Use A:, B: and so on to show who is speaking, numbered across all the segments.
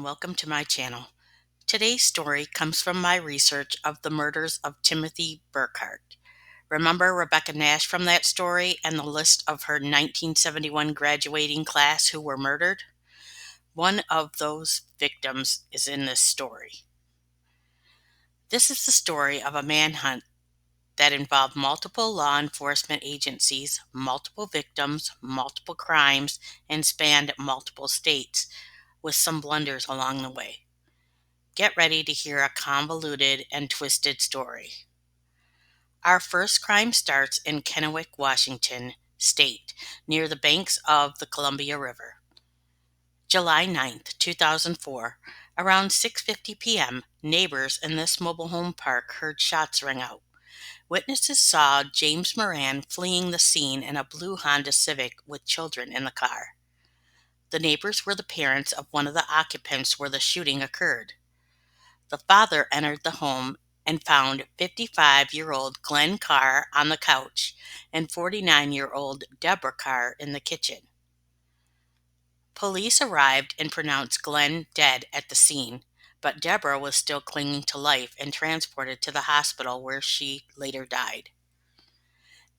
A: welcome to my channel. Today's story comes from my research of the murders of Timothy Burkhart. Remember Rebecca Nash from that story and the list of her 1971 graduating class who were murdered? One of those victims is in this story. This is the story of a manhunt that involved multiple law enforcement agencies, multiple victims, multiple crimes, and spanned multiple states, with some blunders along the way. Get ready to hear a convoluted and twisted story. Our first crime starts in Kennewick, Washington State, near the banks of the Columbia River. July 9th, 2004, around 6:50 p.m., neighbors in this mobile home park heard shots ring out. Witnesses saw James Moran fleeing the scene in a blue Honda Civic with children in the car. The neighbors were the parents of one of the occupants where the shooting occurred. The father entered the home and found 55-year-old Glen Carr on the couch and 49-year-old Debra Carr in the kitchen. Police arrived and pronounced Glen dead at the scene, but Debra was still clinging to life and transported to the hospital where she later died.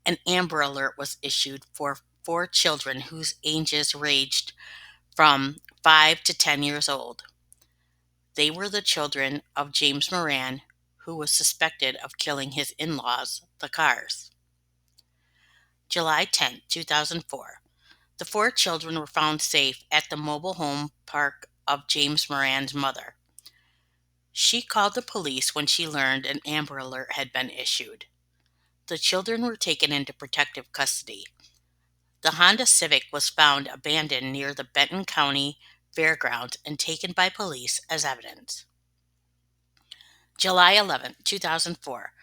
A: An Amber Alert was issued for 4 children whose ages ranged from 5 to 10 years old. They were the children of James Moran, who was suspected of killing his in-laws, the Carrs. July 10, 2004. The 4 children were found safe at the mobile home park of James Moran's mother. She called the police when she learned an Amber Alert had been issued. The children were taken into protective custody. The Honda Civic was found abandoned near the Benton County Fairgrounds and taken by police as evidence. July 11, 2004.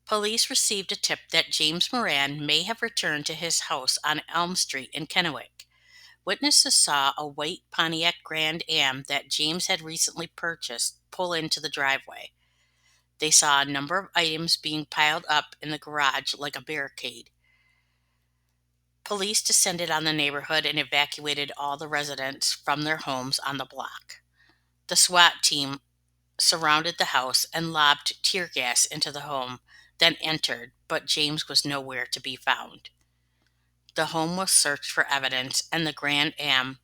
A: Police received a tip that James Moran may have returned to his house on Elm Street in Kennewick. Witnesses saw a white Pontiac Grand Am that James had recently purchased pull into the driveway. They saw a number of items being piled up in the garage like a barricade. Police descended on the neighborhood and evacuated all the residents from their homes on the block. The SWAT team surrounded the house and lobbed tear gas into the home, then entered, but James was nowhere to be found. The home was searched for evidence and the Grand Am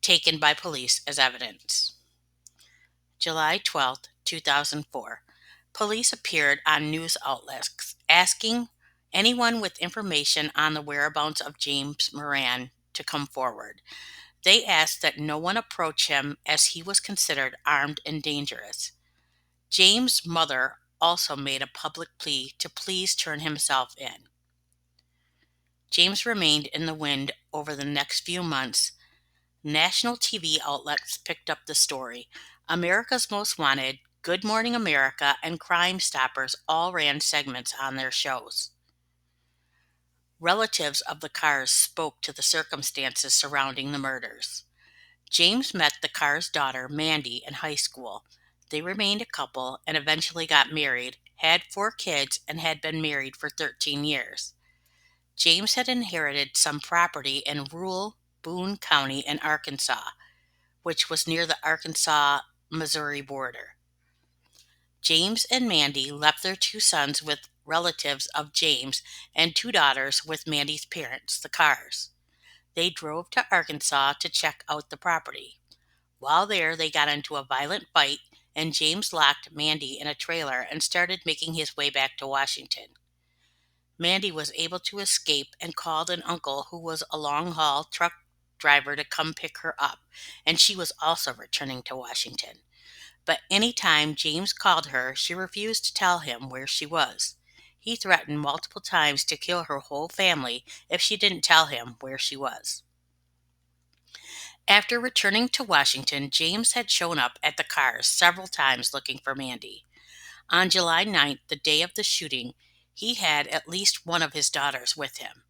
A: taken by police as evidence. July 12, 2004. Police appeared on news outlets asking anyone with information on the whereabouts of James Moran to come forward. They asked that no one approach him as he was considered armed and dangerous. James' mother also made a public plea to please turn himself in. James remained in the wind over the next few months. National TV outlets picked up the story. America's Most Wanted, Good Morning America, and Crime Stoppers all ran segments on their shows. Relatives of the Carrs spoke to the circumstances surrounding the murders. James met the Carrs' daughter, Mandy, in high school. They remained a couple and eventually got married, had 4 kids, and had been married for 13 years. James had inherited some property in rural Boone County in Arkansas, which was near the Arkansas-Missouri border. James and Mandy left their 2 sons with relatives of James and 2 daughters with Mandy's parents, the Carrs. They drove to Arkansas to check out the property. While there, they got into a violent fight, and James locked Mandy in a trailer and started making his way back to Washington. Mandy was able to escape and called an uncle who was a long-haul truck driver to come pick her up, and she was also returning to Washington. But any time James called her, she refused to tell him where she was. He threatened multiple times to kill her whole family if she didn't tell him where she was. After returning to Washington, James had shown up at the Carrs several times looking for Mandy. On July 9th, the day of the shooting, he had at least one of his daughters with him.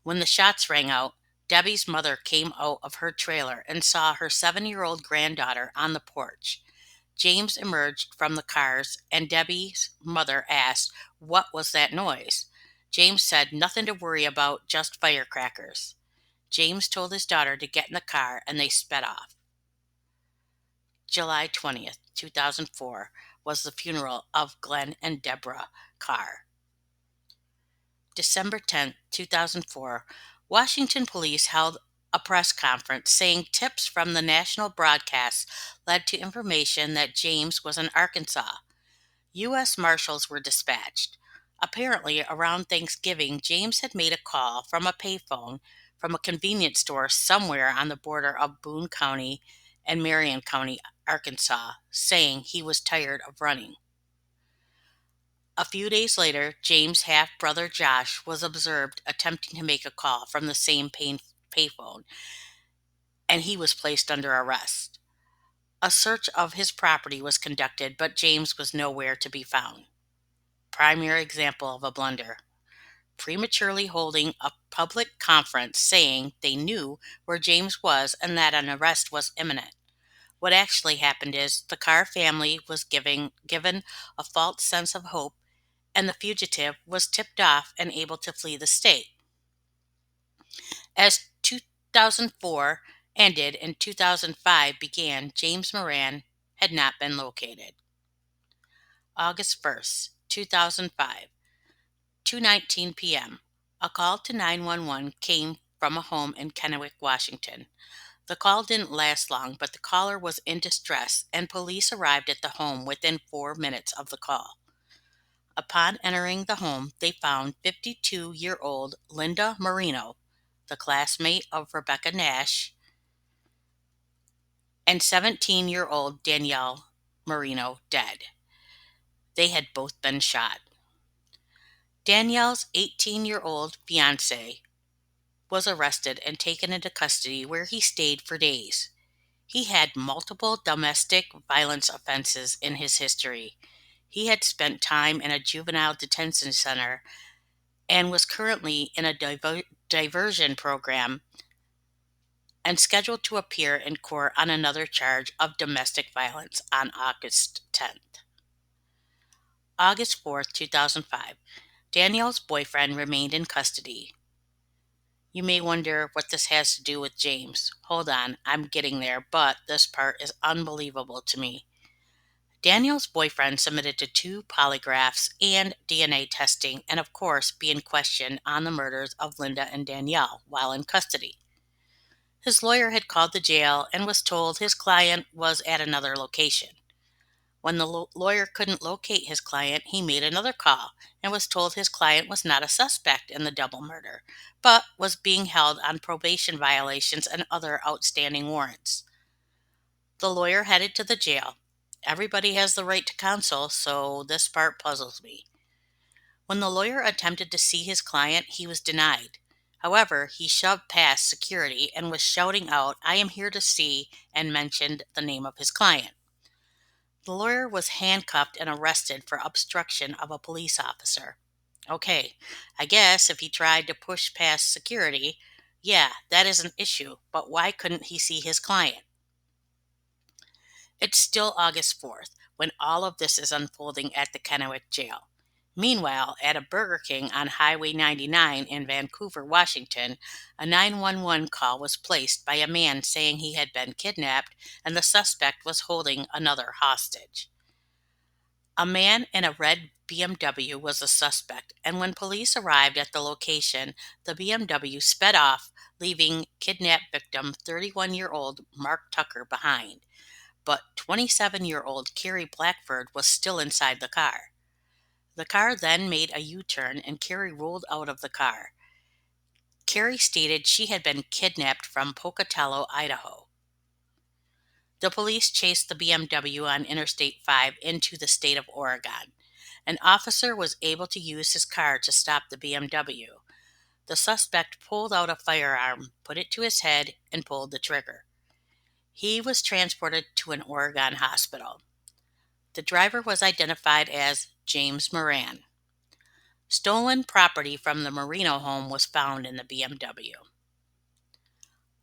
A: When the shots rang out, Debbie's mother came out of her trailer and saw her 7-year-old granddaughter on the porch. James emerged from the Carrs, and Debbie's mother asked, "What was that noise?" James said, "Nothing to worry about, just firecrackers." James told his daughter to get in the car, and they sped off. July 20th, 2004, was the funeral of Glen and Debra Carr. December 10th, 2004, Washington police held a press conference saying tips from the national broadcast led to information that James was in Arkansas. U.S. Marshals were dispatched. Apparently, around Thanksgiving, James had made a call from a payphone from a convenience store somewhere on the border of Boone County and Marion County, Arkansas, saying he was tired of running. A few days later, James' half-brother Josh was observed attempting to make a call from the same payphone, and he was placed under arrest. A search of his property was conducted, but James was nowhere to be found. Primary example of a blunder. Prematurely holding a public conference saying they knew where James was and that an arrest was imminent. What actually happened is the Carr family was given a false sense of hope, and the fugitive was tipped off and able to flee the state. As 2004 ended and 2005 began, James Moran had not been located. August 1st, 2005, 2:19 p.m. A call to 911 came from a home in Kennewick, Washington. The call didn't last long, but the caller was in distress, and police arrived at the home within 4 minutes of the call. Upon entering the home, they found 52-year-old Linda Moreno, the classmate of Rebecca Nash, and 17-year-old Danielle Moreno dead. They had both been shot. Danielle's 18-year-old fiancé was arrested and taken into custody, where he stayed for days. He had multiple domestic violence offenses in his history. He had spent time in a juvenile detention center and was currently in a diversion program and scheduled to appear in court on another charge of domestic violence on August 10th. August 4th, 2005. Danielle's boyfriend remained in custody. You may wonder what this has to do with James. Hold on, I'm getting there, but this part is unbelievable to me. Danielle's boyfriend submitted to 2 polygraphs and DNA testing, and of course being questioned on the murders of Linda and Danielle while in custody. His lawyer had called the jail and was told his client was at another location. When the lawyer couldn't locate his client, he made another call and was told his client was not a suspect in the double murder, but was being held on probation violations and other outstanding warrants. The lawyer headed to the jail. Everybody has the right to counsel, so this part puzzles me. When the lawyer attempted to see his client, he was denied. However, he shoved past security and was shouting out, "I am here to see," and mentioned the name of his client. The lawyer was handcuffed and arrested for obstruction of a police officer. Okay, I guess if he tried to push past security, yeah, that is an issue, but why couldn't he see his client? It's still August 4th when all of this is unfolding at the Kennewick jail. Meanwhile, at a Burger King on Highway 99 in Vancouver, Washington, a 911 call was placed by a man saying he had been kidnapped and the suspect was holding another hostage. A man in a red BMW was the suspect, and when police arrived at the location, the BMW sped off, leaving kidnapped victim 31-year-old Mark Tucker behind. But 27-year-old Carrie Blackford was still inside the car. The car then made a U-turn and Carrie rolled out of the car. Carrie stated she had been kidnapped from Pocatello, Idaho. The police chased the BMW on Interstate 5 into the state of Oregon. An officer was able to use his car to stop the BMW. The suspect pulled out a firearm, put it to his head, and pulled the trigger. He was transported to an Oregon hospital. The driver was identified as James Moran. Stolen property from the Moreno home was found in the BMW.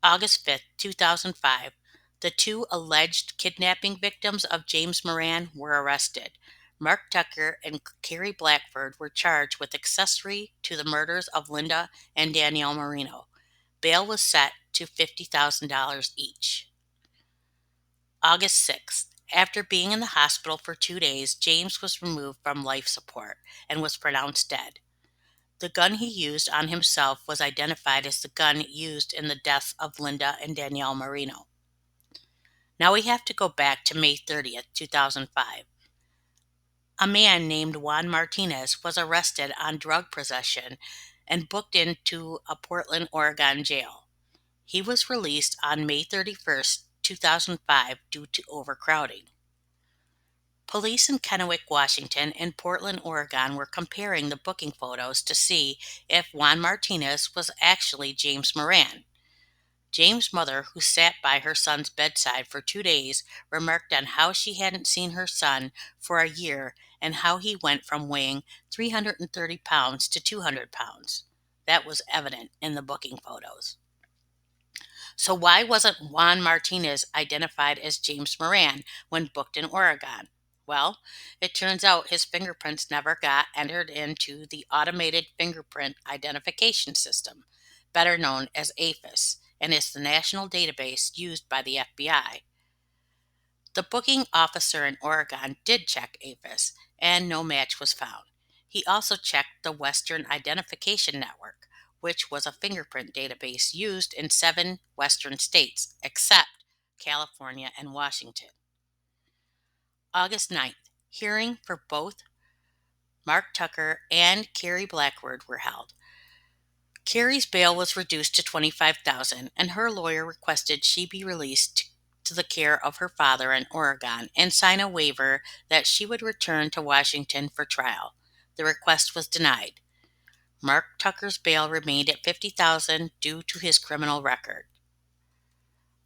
A: August 5th, 2005, the 2 alleged kidnapping victims of James Moran were arrested. Mark Tucker and Carrie Blackford were charged with accessory to the murders of Linda and Danielle Moreno. Bail was set to $50,000 each. August 6th. After being in the hospital for 2 days, James was removed from life support and was pronounced dead. The gun he used on himself was identified as the gun used in the death of Linda and Danielle Moreno. Now we have to go back to May 30th, 2005. A man named Juan Martinez was arrested on drug possession and booked into a Portland, Oregon jail. He was released on May 31st, 2005 due to overcrowding. Police in Kennewick, Washington and Portland, Oregon were comparing the booking photos to see if Juan Martinez was actually James Moran. James' mother, who sat by her son's bedside for 2 days, remarked on how she hadn't seen her son for a year and how he went from weighing 330 pounds to 200 pounds. That was evident in the booking photos. So why wasn't Juan Martinez identified as James Moran when booked in Oregon? Well, it turns out his fingerprints never got entered into the Automated Fingerprint Identification System, better known as AFIS, and is the national database used by the FBI. The booking officer in Oregon did check AFIS, and no match was found. He also checked the Western Identification Network, which was a fingerprint database used in 7 Western states, except California and Washington. August 9th, hearing for both Mark Tucker and Carrie Blackwood were held. Carrie's bail was reduced to $25,000, and her lawyer requested she be released to the care of her father in Oregon and sign a waiver that she would return to Washington for trial. The request was denied. Mark Tucker's bail remained at $50,000 due to his criminal record.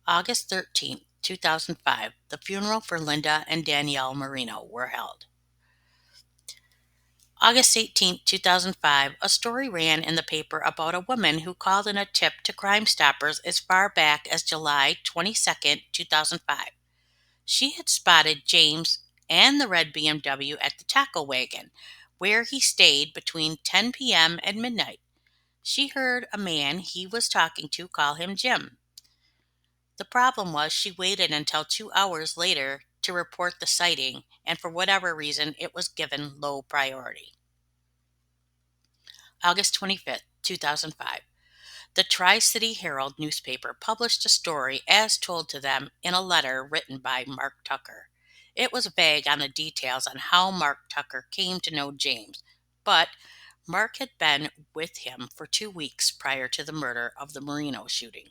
A: August 13, 2005, the funeral for Linda and Danielle Moreno were held. August 18, 2005, a story ran in the paper about a woman who called in a tip to Crime Stoppers as far back as July 22, 2005. She had spotted James and the red BMW at the taco wagon, where he stayed between 10 p.m. and midnight. She heard a man he was talking to call him Jim. The problem was she waited until 2 hours later to report the sighting, and for whatever reason, it was given low priority. August 25th, 2005. The Tri-City Herald newspaper published a story as told to them in a letter written by Mark Tucker. It was vague on the details on how Mark Tucker came to know James, but Mark had been with him for 2 weeks prior to the murder of the Moreno shooting.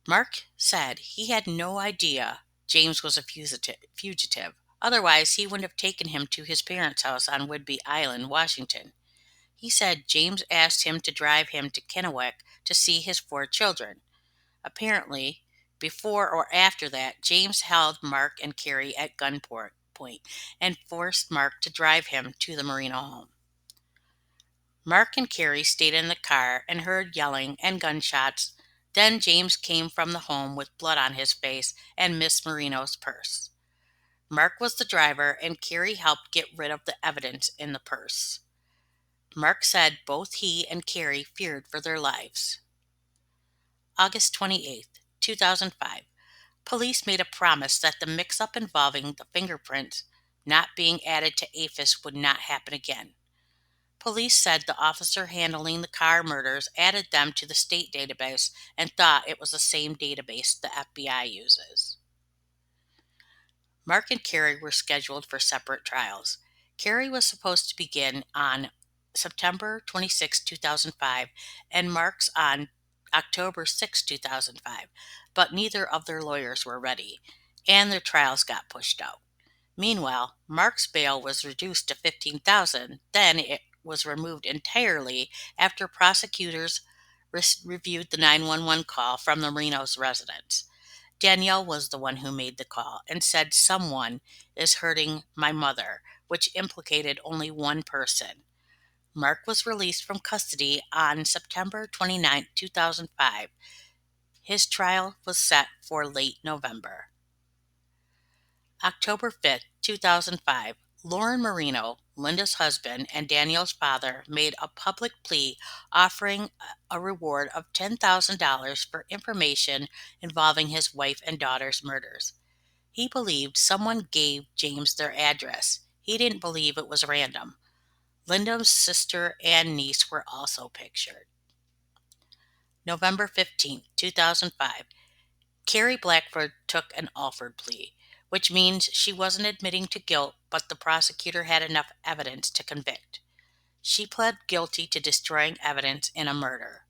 A: Mark said he had no idea James was a fugitive. Otherwise, he wouldn't have taken him to his parents' house on Whidbey Island, Washington. He said James asked him to drive him to Kennewick to see his 4 children. Apparently, before or after that, James held Mark and Carrie at gunpoint and forced Mark to drive him to the Moreno home. Mark and Carrie stayed in the car and heard yelling and gunshots. Then James came from the home with blood on his face and Miss Moreno's purse. Mark was the driver, and Carrie helped get rid of the evidence in the purse. Mark said both he and Carrie feared for their lives. August 28th, 2005. Police made a promise that the mix-up involving the fingerprints not being added to AFIS would not happen again. Police said the officer handling the Carr murders added them to the state database and thought it was the same database the FBI uses. Mark and Carrie were scheduled for separate trials. Carrie was supposed to begin on September 26, 2005, and Mark's on October 6, 2005, but neither of their lawyers were ready, and their trials got pushed out. Meanwhile, Mark's bail was reduced to $15,000, then it was removed entirely after prosecutors reviewed the 911 call from the Moreno's residence. Danielle was the one who made the call and said someone is hurting my mother, which implicated only one person. Mark was released from custody on September 29, 2005. His trial was set for late November. October 5, 2005. Lauren Moreno, Linda's husband and Danielle's father, made a public plea offering a reward of $10,000 for information involving his wife and daughter's murders. He believed someone gave James their address. He didn't believe it was random. Linda's sister and niece were also pictured. November 15th, 2005. Carrie Blackford took an Alford plea, which means she wasn't admitting to guilt, but the prosecutor had enough evidence to convict. She pled guilty to destroying evidence in a murder.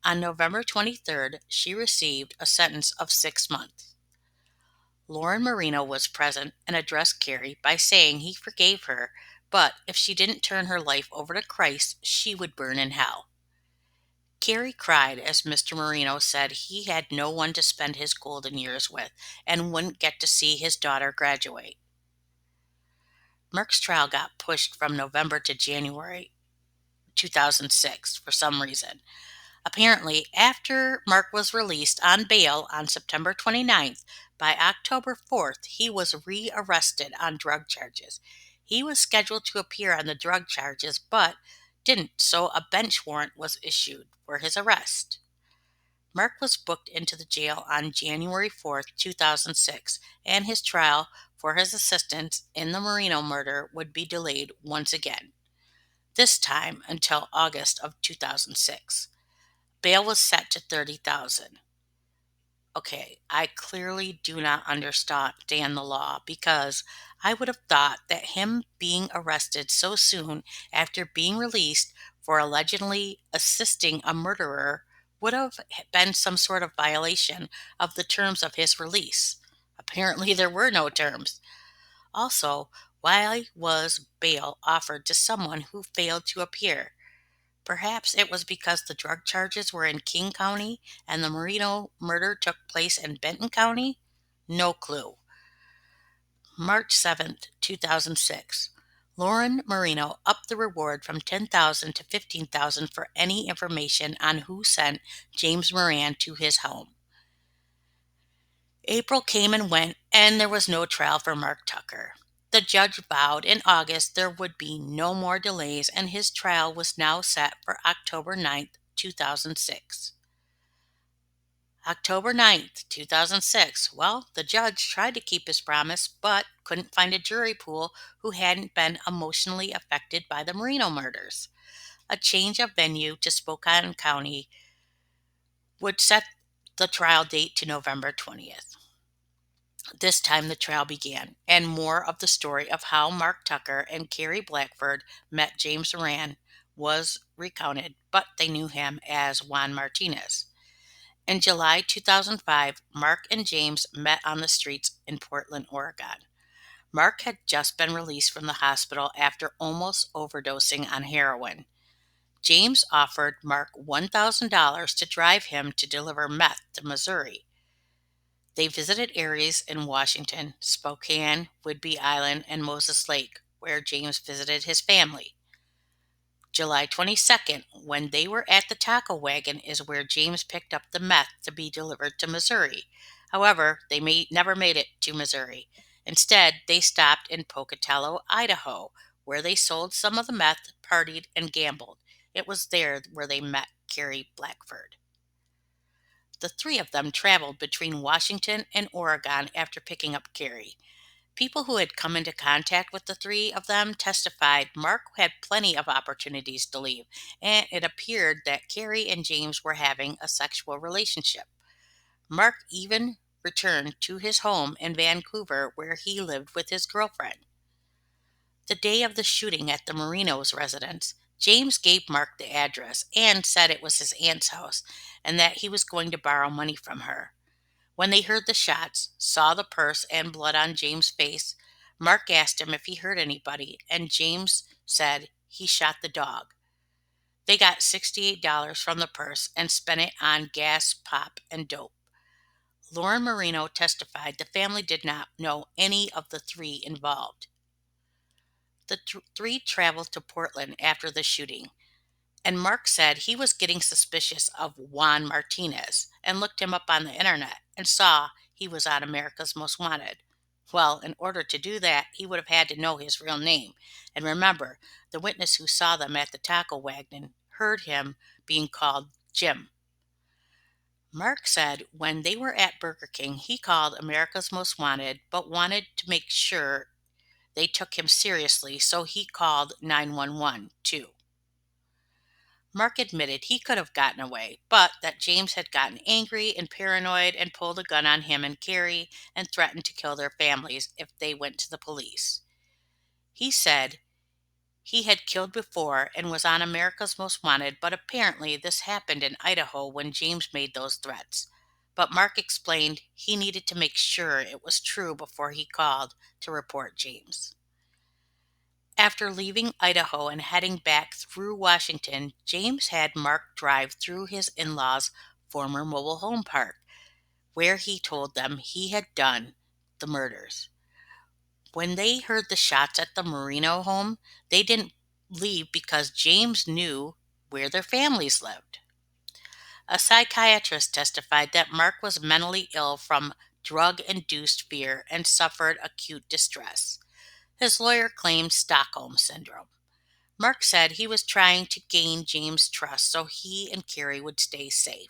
A: On November 23rd, she received a sentence of 6 months. Lauren Moreno was present and addressed Carrie by saying he forgave her, but if she didn't turn her life over to Christ, she would burn in hell. Carrie cried as Mr. Moreno said he had no one to spend his golden years with and wouldn't get to see his daughter graduate. Mark's trial got pushed from November to January 2006 for some reason. Apparently, after Mark was released on bail on September 29th, by October 4th, he was rearrested on drug charges. He was scheduled to appear on the drug charges, but didn't, so a bench warrant was issued for his arrest. Mark was booked into the jail on January 4th, 2006, and his trial for his assistance in the Moreno murder would be delayed once again, this time until August of 2006. Bail was set to $30,000. Okay, I clearly do not understand the law because I would have thought that him being arrested so soon after being released for allegedly assisting a murderer would have been some sort of violation of the terms of his release. Apparently, there were no terms. Also, why was bail offered to someone who failed to appear? Perhaps it was because the drug charges were in King County and the Moreno murder took place in Benton County? No clue. March 7th, 2006. Lauren Moreno upped the reward from $10,000 to $15,000 for any information on who sent James Moran to his home. April came and went, and there was no trial for Mark Tucker. The judge vowed in August there would be no more delays, and his trial was now set for October 9th, 2006. October 9th, 2006. Well, the judge tried to keep his promise, but couldn't find a jury pool who hadn't been emotionally affected by the Moreno murders. A change of venue to Spokane County would set the trial date to November 20th. This time the trial began, and more of the story of how Mark Tucker and Carrie Blackford met James Moran was recounted, but they knew him as Juan Martinez. In July 2005, Mark and James met on the streets in Portland, Oregon. Mark had just been released from the hospital after almost overdosing on heroin. James offered Mark $1,000 to drive him to deliver meth to Missouri. They visited areas in Washington, Spokane, Whidbey Island, and Moses Lake, where James visited his family. July 22nd, when they were at the taco wagon, is where James picked up the meth to be delivered to Missouri. However, they never made it to Missouri. Instead, they stopped in Pocatello, Idaho, where they sold some of the meth, partied, and gambled. It was there where they met Carrie Blackford. The three of them traveled between Washington and Oregon after picking up Carrie. People who had come into contact with the three of them testified Mark had plenty of opportunities to leave, and it appeared that Carrie and James were having a sexual relationship. Mark even returned to his home in Vancouver where he lived with his girlfriend. The day of the shooting at the Moreno's residence, James gave Mark the address and said it was his aunt's house and that he was going to borrow money from her. When they heard the shots, saw the purse and blood on James' face, Mark asked him if he hurt anybody, and James said he shot the dog. They got $68 from the purse and spent it on gas, pop, and dope. Lauren Moreno testified the family did not know any of the three involved. The three traveled to Portland after the shooting, and Mark said he was getting suspicious of Juan Martinez and looked him up on the internet and saw he was on America's Most Wanted. Well, in order to do that, he would have had to know his real name. And remember, the witness who saw them at the taco wagon heard him being called Jim. Mark said when they were at Burger King, he called America's Most Wanted, but wanted to make sure they took him seriously, so he called 911 too. Mark admitted he could have gotten away, but that James had gotten angry and paranoid and pulled a gun on him and Carrie and threatened to kill their families if they went to the police. He said he had killed before and was on America's Most Wanted, but apparently this happened in Idaho when James made those threats. But Mark explained he needed to make sure it was true before he called to report James. After leaving Idaho and heading back through Washington, James had Mark drive through his in-laws' former mobile home park, where he told them he had done the murders. When they heard the shots at the Moreno home, they didn't leave because James knew where their families lived. A psychiatrist testified that Mark was mentally ill from drug-induced fear and suffered acute distress. His lawyer claimed Stockholm Syndrome. Mark said he was trying to gain James' trust so he and Carrie would stay safe.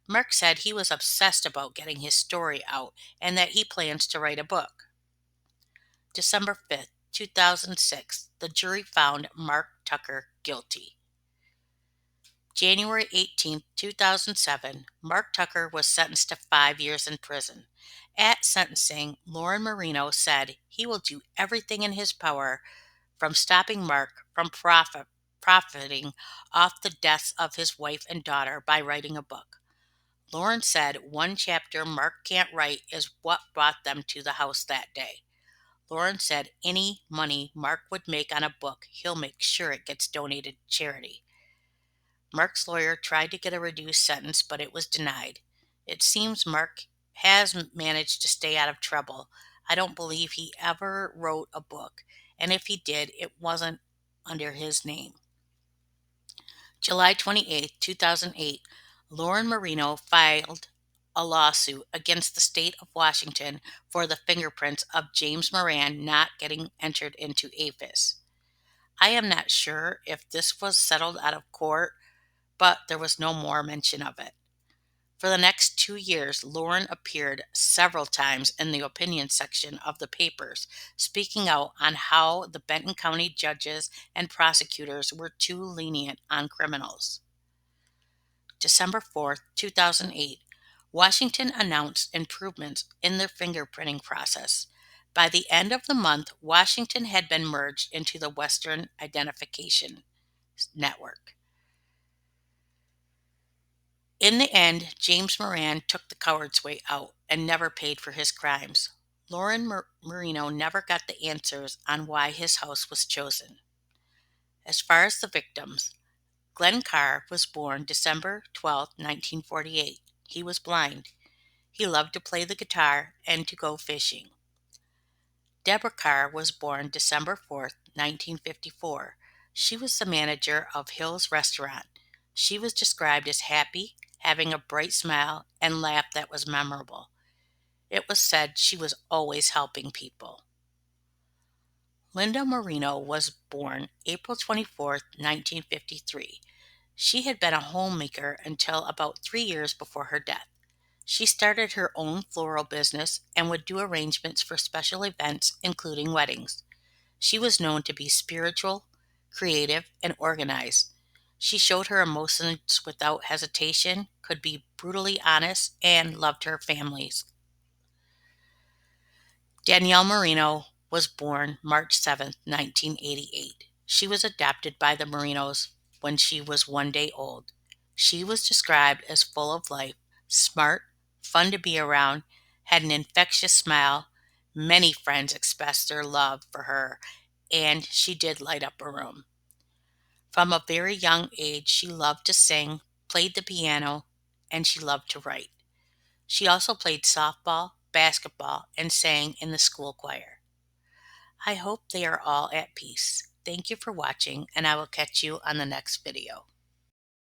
A: Mark said he was obsessed about getting his story out and that he plans to write a book. December 5th, 2006, the jury found Mark Tucker guilty. January 18th, 2007, Mark Tucker was sentenced to 5 years in prison. At sentencing, Lauren Moreno said he will do everything in his power from stopping Mark from profiting off the deaths of his wife and daughter by writing a book. Lauren said one chapter Mark can't write is what brought them to the house that day. Lauren said any money Mark would make on a book, he'll make sure it gets donated to charity. Mark's lawyer tried to get a reduced sentence, but it was denied. It seems Mark has managed to stay out of trouble. I don't believe he ever wrote a book, and if he did, it wasn't under his name. July 28, 2008, Lauren Moreno filed a lawsuit against the state of Washington for the fingerprints of James Moran not getting entered into APHIS. I am not sure if this was settled out of court, but there was no more mention of it. For the next 2 years, Lauren appeared several times in the opinion section of the papers, speaking out on how the Benton County judges and prosecutors were too lenient on criminals. December 4th, 2008, Washington announced improvements in their fingerprinting process. By the end of the month, Washington had been merged into the Western Identification Network. In the end, James Moran took the coward's way out and never paid for his crimes. Lauren Moreno never got the answers on why his house was chosen. As far as the victims, Glen Carr was born December 12, 1948. He was blind. He loved to play the guitar and to go fishing. Debra Carr was born December 4th, 1954. She was the manager of Hill's Restaurant. She was described as happy, having a bright smile and laugh that was memorable. It was said she was always helping people. Linda Moreno was born April 24th, 1953. She had been a homemaker until about 3 years before her death. She started her own floral business and would do arrangements for special events, including weddings. She was known to be spiritual, creative, and organized. She showed her emotions without hesitation, could be brutally honest, and loved her families. Danielle Moreno was born March 7, 1988. She was adopted by the Morenos when she was 1 day old. She was described as full of life, smart, fun to be around, had an infectious smile. Many friends expressed their love for her, and she did light up a room. From a very young age, she loved to sing, played the piano, and she loved to write. She also played softball, basketball, and sang in the school choir. I hope they are all at peace. Thank you for watching, and I will catch you on the next video.